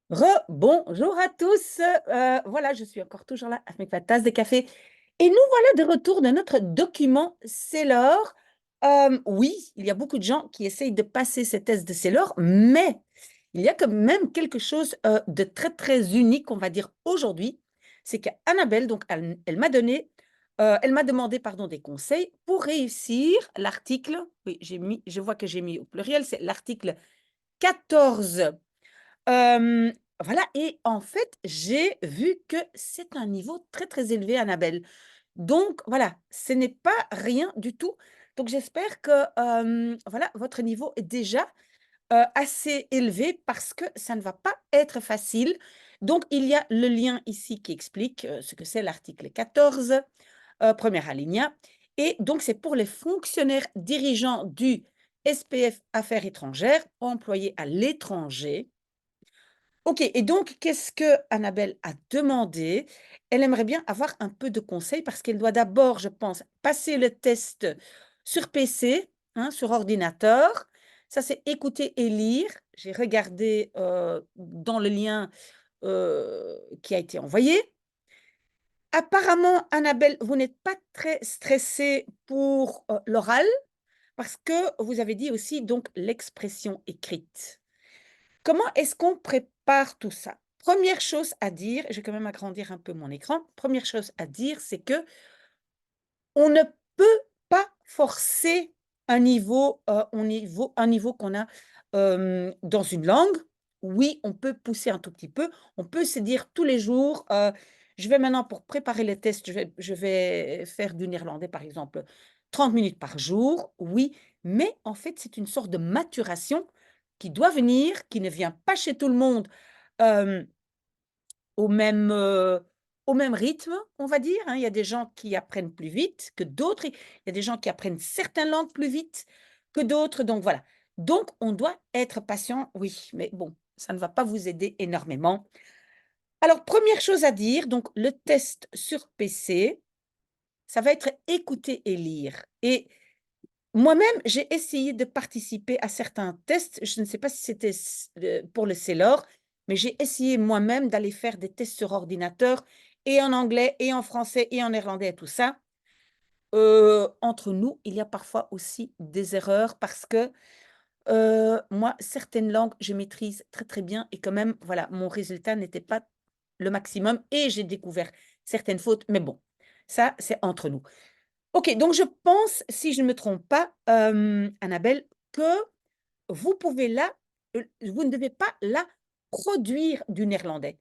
Bonjour à tous. Voilà, je suis encore toujours là avec ma tasse de café. Et nous voilà de retour de notre document Sailor. Oui, il y a beaucoup de gens qui essayent de passer ces tests de Sailor, mais il y a quand même quelque chose de très, très unique, on va dire, aujourd'hui. C'est qu'Annabelle, donc, elle m'a donné, elle m'a demandé, pardon, des conseils pour réussir l'article. Oui, je vois que j'ai mis au pluriel, c'est l'article 14. Hem, voilà et en fait, j'ai vu que c'est un niveau très, très élevé, Annabelle. Donc voilà, ce n'est pas rien du tout. Donc j'espère que, voilà, votre niveau est déjà, assez élevé parce que ça ne va pas être facile. Donc il y a le lien ici qui explique, ce que c'est l'article 14, 1er alinéa et donc c'est pour les fonctionnaires dirigeants du SPF Affaires étrangères, employés à l'étranger. OK et donc qu'est-ce que Annabelle a demandé? Elle aimerait bien avoir un peu de conseils parce qu'elle doit d'abord, je pense, passer le test sur PC, hein, sur ordinateur. Ça, c'est écouter et lire. J'ai regardé, dans le lien, qui a été envoyé. Apparemment, Annabelle, vous n'êtes pas très stressée pour, l'oral parce que vous avez dit aussi donc l'expression écrite. Comment est-ce qu'on prépare tout ça? Première chose à dire, je vais quand même agrandir un peu mon écran. Première chose à dire, c'est que on ne peut pas forcer un niveau qu'on a, dans une langue. Oui, on peut pousser un tout petit peu. On peut se dire tous les jours, «Je vais maintenant pour préparer les tests, je vais faire du néerlandais, par exemple, 30 minutes par jour». Oui, mais en fait, c'est une sorte de maturation qui doit venir, qui ne vient pas chez tout le monde, hem au même, au même rythme, on va dire, hein. Il y a des gens qui apprennent plus vite que d'autres. Il y a des gens qui apprennent certaines langues plus vite que d'autres, donc voilà. Donc on doit être patient, oui, mais bon, ça ne va pas vous aider énormément. Alors première chose à dire, donc le test sur PC, ça va être écouter et lire et moi-même, j'ai essayé de participer à certains tests. Je ne sais pas si c'était pour le Sailor, mais j'ai essayé moi-même d'aller faire des tests sur ordinateur et en anglais et en français et en néerlandais et tout ça. Entre nous, il y a parfois aussi des erreurs parce que, moi, certaines langues, je maîtrise très, très bien et quand même, voilà, mon résultat n'était pas le maximum et j'ai découvert certaines fautes, mais bon, ça, c'est entre nous. OK, donc je pense, si je ne me trompe pas, Annabelle, que vous pouvez là, vous ne devez pas là produire du néerlandais.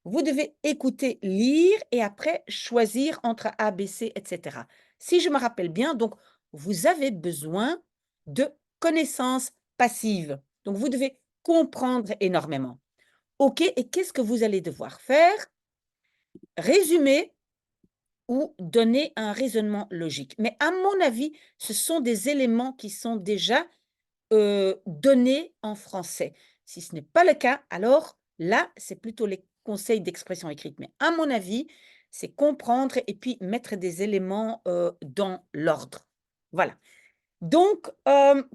Vous devez écouter, lire et après choisir entre A, B, C et cetera. Si je me rappelle bien, donc vous avez besoin de connaissances passives. Donc vous devez comprendre énormément. OK et qu'est-ce que vous allez devoir faire? Résumer ou donner un raisonnement logique. Mais à mon avis, ce sont des éléments qui sont déjà, donnés en français. Si ce n'est pas le cas, alors là, c'est plutôt les conseils d'expression écrite. Mais à mon avis, c'est comprendre et puis mettre des éléments, dans l'ordre. Voilà. Donc,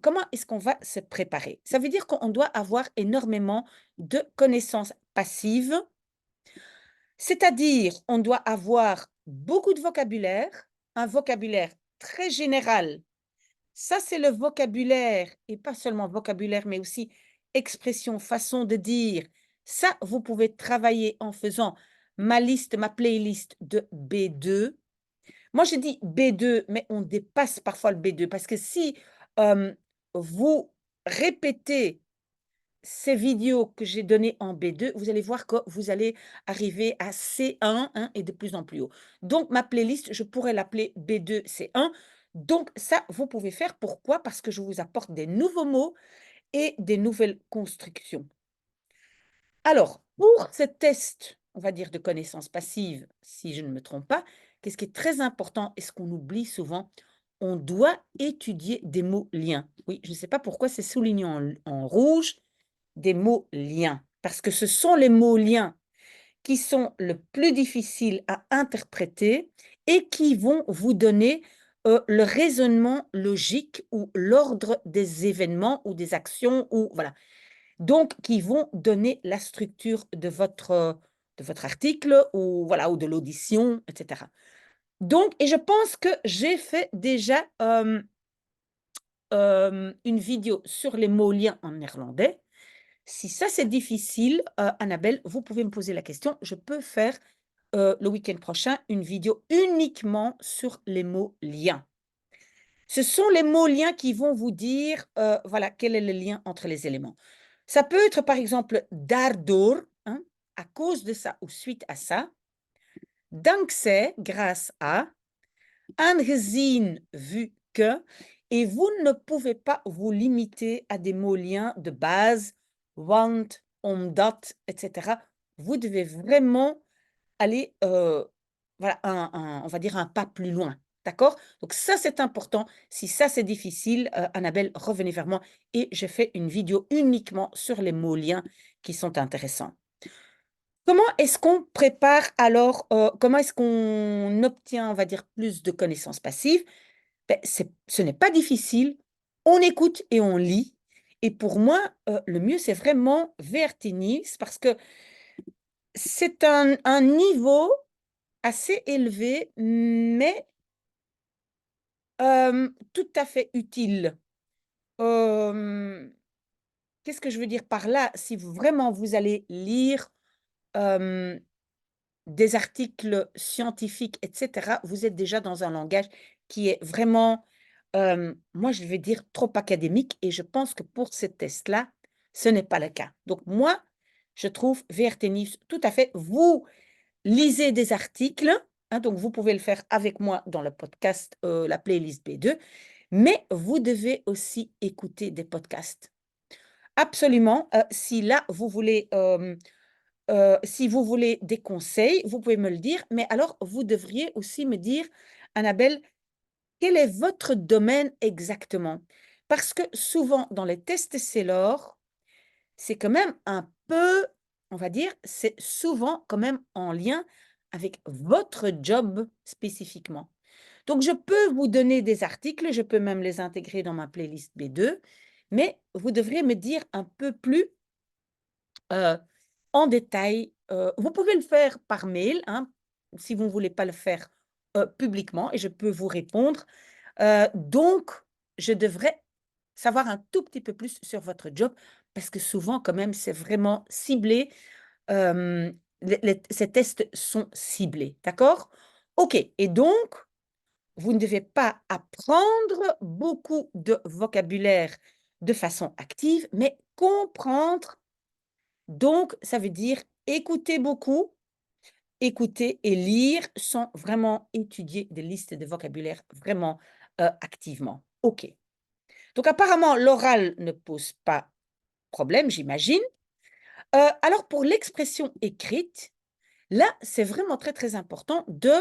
comment est-ce qu'on va se préparer? Ça veut dire qu'on doit avoir énormément de connaissances passives, c'est-à-dire, on doit avoir beaucoup de vocabulaire, un vocabulaire très général. Ça, c'est le vocabulaire et pas seulement vocabulaire, mais aussi expression, façon de dire. Ça, vous pouvez travailler en faisant ma playlist de B2. Moi, je dis B2, mais on dépasse parfois le B2 parce que si, hem, vous répétez ces vidéos que j'ai données en B2, vous allez voir que vous allez arriver à C1, hein, et de plus en plus haut. Donc ma playlist, je pourrais l'appeler B2 C1. Donc ça, vous pouvez faire. Pourquoi? Parce que je vous apporte des nouveaux mots et des nouvelles constructions. Alors, pour ce test, on va dire de connaissances passives, si je ne me trompe pas, qu'est-ce qui est très important et ce qu'on oublie souvent, on doit étudier des mots liens. Oui, je ne sais pas pourquoi c'est souligné en rouge, des mots liens, parce que ce sont les mots liens qui sont le plus difficiles à interpréter et qui vont vous donner, le raisonnement logique ou l'ordre des événements ou des actions ou voilà. donc qui vont donner la structure de votre article ou voilà, ou de l'audition, et cetera. Donc et je pense que j'ai fait déjà, une vidéo sur les mots liens en néerlandais. Si ça, c'est difficile, Annabelle, vous pouvez me poser la question. Je peux faire, le week-end prochain, une vidéo uniquement sur les mots liens. Ce sont les mots liens qui vont vous dire, voilà, quel est le lien entre les éléments. Ça peut être, par exemple, daardoor, hein, à cause de ça ou suite à ça. Dankzij, grâce à. Aangezien, vu que. Et vous ne pouvez pas vous limiter à des mots liens de base, want, omdat, etc. Vous devez vraiment aller, voilà, on va dire un pas plus loin. D'accord? Donc ça, c'est important. Si ça, c'est difficile, Annabelle, revenez vers moi et je fais une vidéo uniquement sur les mots liens qui sont intéressants. Comment est-ce qu'on prépare alors, comment est-ce qu'on obtient, on va dire, plus de connaissances passives? Beh, ce n'est pas difficile, on écoute et on lit et pour moi, le mieux, c'est vraiment VRT Nice parce que c'est un niveau assez élevé, mais tout à fait utile. Hem, Qu'est-ce que je veux dire par là? Si vraiment vous allez lire, hem, des articles scientifiques et cetera, vous êtes déjà dans un langage qui est vraiment, moi je vais dire trop académique et je pense que pour ce test-là, ce n'est pas le cas. Donc moi, je trouve VRT tout à fait. Vous lisez des articles, hein, donc vous pouvez le faire avec moi dans le podcast, la playlist B2, mais vous devez aussi écouter des podcasts. Absolument, si là vous voulez, si vous voulez des conseils, vous pouvez me le dire, mais alors vous devriez aussi me dire: «Annabelle, quel est votre domaine exactement?» Parce que souvent dans les tests Sailor, c'est quand même un peu, on va dire, c'est souvent quand même en lien avec votre job spécifiquement. Donc je peux vous donner des articles, je peux même les intégrer dans ma playlist B2, mais vous devriez me dire un peu plus, heu, en détail. Vous pouvez le faire par mail, hein, si vous ne voulez pas le faire, publiquement et je peux vous répondre. Donc je devrais savoir un tout petit peu plus sur votre job parce que souvent quand même c'est vraiment ciblé, ces tests sont ciblés, d'accord? OK et donc vous ne devez pas apprendre beaucoup de vocabulaire de façon active, mais comprendre. Donc ça veut dire écouter beaucoup, écouter et lire sans vraiment étudier des listes de vocabulaire vraiment, activement. OK. Donc apparemment l'oral ne pose pas problème, j'imagine. Alors pour l'expression écrite, là, c'est vraiment très, très important de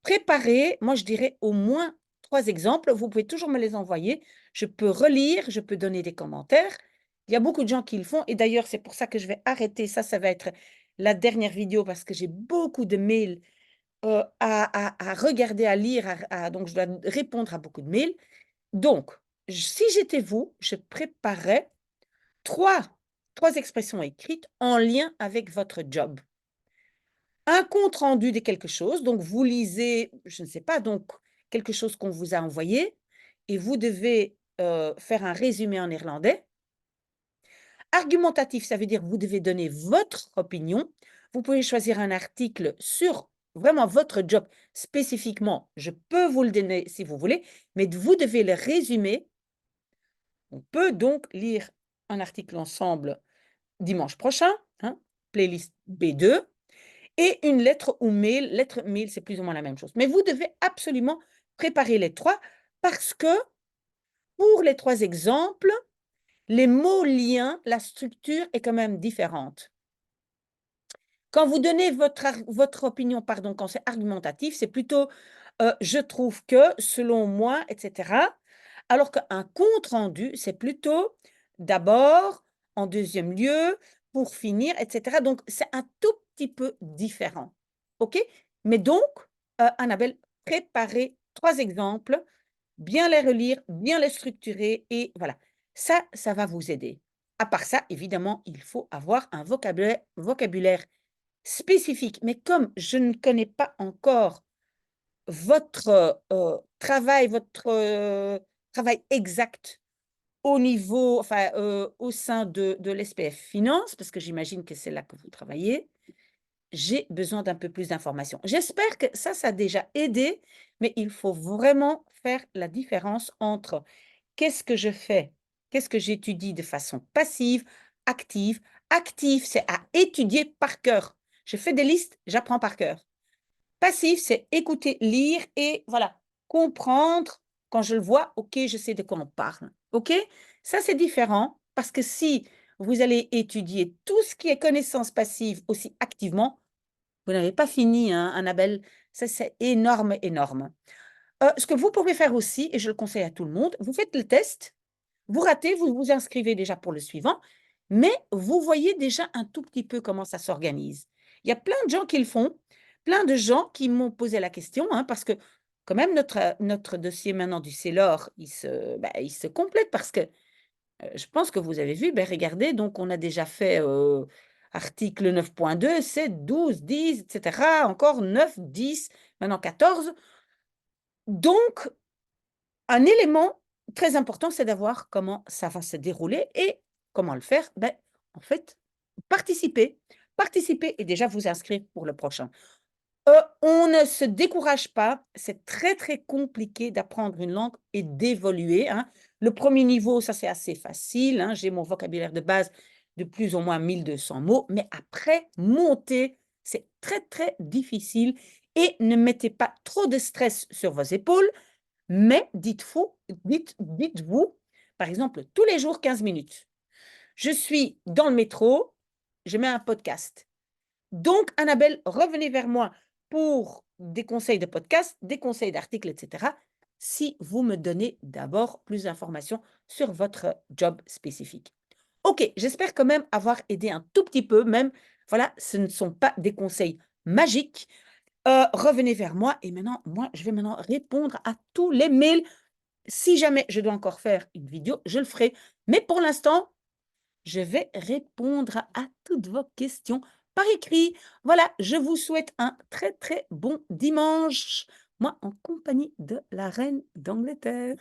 préparer, moi je dirais au moins 3 exemples. Vous pouvez toujours me les envoyer. Je peux relire, je peux donner des commentaires. Il y a beaucoup de gens qui le font et d'ailleurs, c'est pour ça que je vais arrêter. Ça va être la dernière vidéo parce que j'ai beaucoup de mails, à regarder, à lire, donc je dois répondre à beaucoup de mails. Donc, si j'étais vous, je préparerais trois 3 expressions écrites en lien avec votre job. Un compte rendu de quelque chose, donc vous lisez, je ne sais pas, donc quelque chose qu'on vous a envoyé et vous devez, faire un résumé en néerlandais. Argumentatif, ça veut dire vous devez donner votre opinion. Vous pouvez choisir un article sur vraiment votre job spécifiquement. Je peux vous le donner si vous voulez, mais vous devez le résumer. On peut donc lire un article ensemble dimanche prochain, hein, playlist B2 et une lettre ou mail. Lettre, mail, c'est plus ou moins la même chose. Mais vous devez absolument préparer les 3 parce que pour les 3 exemples, les mots liens, la structure est quand même différente. Quand vous donnez votre opinion, pardon, quand c'est argumentatif, c'est plutôt, «Je trouve que», «Selon moi», et cetera. Alors qu'un compte rendu, c'est plutôt «D'abord», «En deuxième lieu», «Pour finir», et cetera. Donc c'est un tout petit peu différent. OK? Mais donc, Annabelle, préparez 3 exemples, bien les relire, bien les structurer et voilà. Ça va vous aider. À part ça, évidemment, il faut avoir un vocabulaire spécifique. Mais comme je ne connais pas encore votre, travail exact au niveau enfin, au sein de l'SPF Finance, parce que j'imagine que c'est là que vous travaillez, j'ai besoin d'un peu plus d'informations. J'espère que ça a déjà aidé, mais il faut vraiment faire la différence entre qu'est-ce que je fais? Qu'est-ce que j'étudie de façon passive, active? Active, c'est à étudier par cœur. Je fais des listes, j'apprends par cœur. Passif, c'est écouter, lire et voilà, comprendre. Quand je le vois, OK, je sais de quoi on parle. OK? Ça, c'est différent parce que si vous allez étudier tout ce qui est connaissance passive aussi activement, vous n'avez pas fini, hein, Annabelle. Ça, c'est énorme, énorme. Ce que vous pouvez faire aussi, et je le conseille à tout le monde, vous faites le test, vous ratez, vous vous inscrivez déjà pour le suivant, mais vous voyez déjà un tout petit peu comment ça s'organise. Il y a plein de gens qui le font, plein de gens qui m'ont posé la question, hein, parce que quand même notre dossier maintenant du CELOR, il se complète parce que, je pense que vous avez vu, regardez, donc on a déjà fait, article 9.2, 7, 12, 10 et cetera, encore 9, 10, maintenant 14. Donc un élément très important, c'est d'avoir comment ça va se dérouler et comment le faire? En fait, participer. Participer et déjà vous inscrire pour le prochain. On ne se décourage pas, c'est très, très compliqué d'apprendre une langue et d'évoluer, hein. Le premier niveau, ça, c'est assez facile, hein, j'ai mon vocabulaire de base de plus ou moins 1 200 mots, mais après, monter, c'est très, très difficile et ne mettez pas trop de stress sur vos épaules. Mais dites-vous, par exemple, tous les jours 15 minutes. Je suis dans le métro, je mets un podcast. Donc, Annabelle, revenez vers moi pour des conseils de podcast, des conseils d'articles, etc. Si vous me donnez d'abord plus d'informations sur votre job spécifique. OK, j'espère quand même avoir aidé un tout petit peu, même, voilà, ce ne sont pas des conseils magiques. Revenez vers moi et maintenant, moi, je vais maintenant répondre à tous les mails. Si jamais je dois encore faire une vidéo, je le ferai. Mais pour l'instant, je vais répondre à toutes vos questions par écrit. Voilà, je vous souhaite un très, très bon dimanche, moi en compagnie de la reine d'Angleterre.